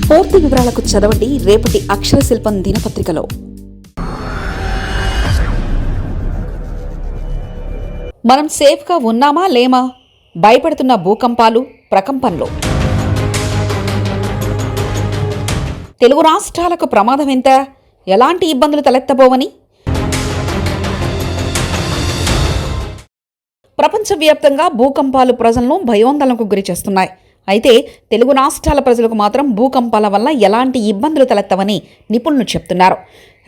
పూర్తి వివరాలకు చదవండి రేపటి అక్షర శిల్పం దినపత్రికలో. మనం సేఫ్గా ఉన్నామా లేమా? భయపడుతున్న భూకంపాలు, ప్రకంపనలు. తెలుగు రాష్ట్రాలకు ప్రమాదం ఎంత? ఎలాంటి ఇబ్బందులు తలెత్తబోవని? ప్రపంచవ్యాప్తంగా భూకంపాలు ప్రజలను భయోందోళనకు గురి చేస్తున్నాయి. అయితే తెలుగు రాష్ట్రాల ప్రజలకు మాత్రం భూకంపాల వల్ల ఎలాంటి ఇబ్బందులు తలెత్తవని నిపుణులు చెప్తున్నారు.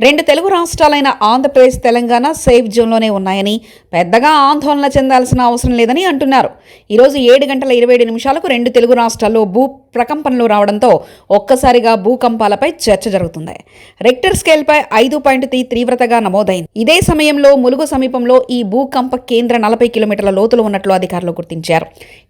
రెండు తెలుగు రాష్ట్రాలైన ఆంధ్రప్రదేశ్, తెలంగాణ సేఫ్ జోన్లోనే ఉన్నాయని, పెద్దగా ఆందోళన చెందాల్సిన అవసరం లేదని అంటున్నారు. ఈరోజు 7:27 రెండు తెలుగు రాష్ట్రాల్లో భూ ప్రకంపనలు రావడంతో ఒక్కసారిగా భూకంపాలపై చర్చ జరుగుతుంది. రెక్టర్ స్కేల్పై 5.3 తీవ్రతగా నమోదైంది. ఇదే సమయంలో ములుగు సమీపంలో ఈ భూకంప కేంద్ర 40 కిలోమీటర్ల లోతులో ఉన్నట్లు అధికారులు గుర్తించారు.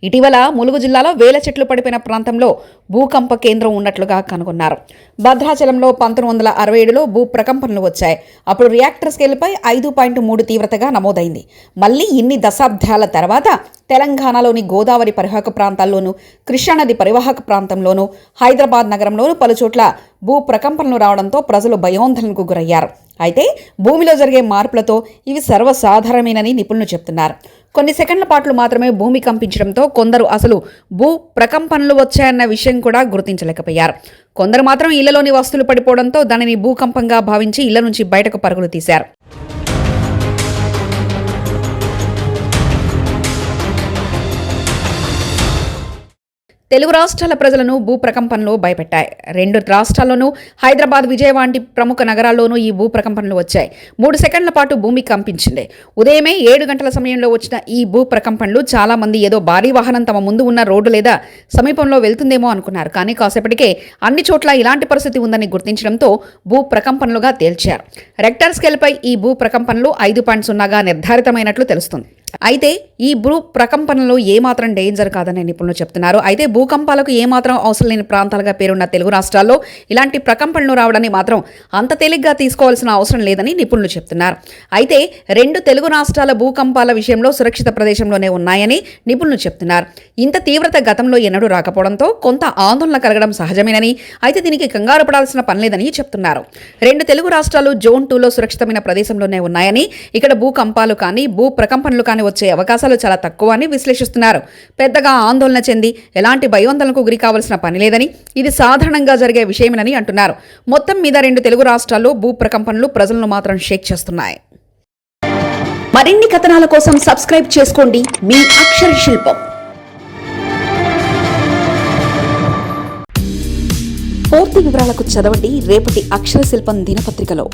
ఇటీవల ములుగు జిల్లాలో వేల చెట్లు పడిపోయిన ప్రాంతంలో భూకంప కేంద్రం ఉన్నట్లుగా కనుగొన్నారు. భద్రాచలంలో 1967లో భూ ప్రకంపనలు వచ్చాయి. అప్పుడు రియాక్టర్ స్కేల్పై 5.3 తీవ్రతగా నమోదైంది. మళ్ళీ ఇన్ని దశాబ్దాల తర్వాత తెలంగాణలోని గోదావరి పరివాహక ప్రాంతాల్లోనూ, కృష్ణానది పరివాహక ప్రాంతంలోనూ, హైదరాబాద్ నగరంలోనూ పలుచోట్ల భూ ప్రకంపనలు రావడంతో ప్రజలు భయోందోళనకు గురయ్యారు. అయితే భూమిలో జరిగే మార్పులతో ఇవి సర్వసాధారణమేనని నిపుణులు చెప్తున్నారు. కొన్ని సెకండ్ల పాటు మాత్రమే భూమి కంపించడంతో కొందరు అసలు భూ ప్రకంపనలు వచ్చాయన్న విషయం కూడా గుర్తించలేకపోయారు. కొందరు మాత్రం ఇళ్లలోని వస్తువులు పడిపోవడంతో దానిని భూకంపంగా భావించి ఇళ్ల నుంచి బయటకు పరుగులు తీశారు. తెలుగు రాష్ట్రాల ప్రజలను భూ ప్రకంపనలు భయపెట్టాయి. రెండు రాష్ట్రాల్లోనూ హైదరాబాద్, విజయవాడ వంటి ప్రముఖ నగరాల్లోనూ ఈ భూ ప్రకంపనలు వచ్చాయి. 3 సెకండ్ల పాటు భూమి కంపించింది. ఉదయమే 7 గంటల సమయంలో వచ్చిన ఈ భూ ప్రకంపనలు చాలా మంది ఏదో భారీ వాహనం తమ ముందు ఉన్న రోడ్డు లేదా సమీపంలో వెళ్తుందేమో అనుకున్నారు. కానీ కాసేపటికే అన్ని చోట్ల ఇలాంటి పరిస్థితి ఉందని గుర్తించడంతో భూ ప్రకంపనలుగా తేల్చారు. రెక్టర్ స్కేల్పై ఈ భూ ప్రకంపనలు 5.0గా నిర్ధారితమైనట్లు తెలుస్తుంది. అయితే ఈ భూ ప్రకంపనలు ఏమాత్రం డేంజర్ కాదని నిపుణులు చెప్తున్నారు. అయితే భూకంపాలకు ఏమాత్రం అవసరం లేని ప్రాంతాలుగా పేరున్న తెలుగు రాష్ట్రాల్లో ఇలాంటి ప్రకంపనలు రావడాన్ని మాత్రం అంత తేలిగ్గా తీసుకోవాల్సిన అవసరం లేదని నిపుణులు చెప్తున్నారు. అయితే రెండు తెలుగు రాష్ట్రాల భూకంపాల విషయంలో సురక్షిత ప్రదేశంలోనే ఉన్నాయని నిపుణులు చెప్తున్నారు. ఇంత తీవ్రత గతంలో ఎన్నడూ రాకపోవడంతో కొంత ఆందోళన కలగడం సహజమేనని, అయితే దీనికి కంగారు పడాల్సిన పనిలేదని చెప్తున్నారు. రెండు తెలుగు రాష్ట్రాలు జోన్ 2లో సురక్షితమైన ప్రదేశంలోనే ఉన్నాయని, ఇక్కడ భూకంపాలు కానీ భూ ప్రకంపనలు కానీ వచ్చే అవకాశాలు చాలా తక్కువ అని విశ్లేషిస్తున్నారు. పెద్దగా ఆందోళన చెంది ఎలాంటి భయోందోళనకు గురి కావాల్సిన పని లేదని, ఇది సాధారణంగా జరిగే విషయమేనని అంటున్నారు. మొత్తం మీద రెండు తెలుగు రాష్ట్రాల్లో భూ ప్రకంపనలు ప్రజలను మాత్రం షేక్ చేస్తున్నాయి. మరిన్ని కథనాల కోసం సబ్స్క్రైబ్ చేసుకోండి మీ అక్షర శిల్పం. పూర్తి వివరాలకు చదవండి రేపటి అక్షర శిల్పం దినపత్రికలో.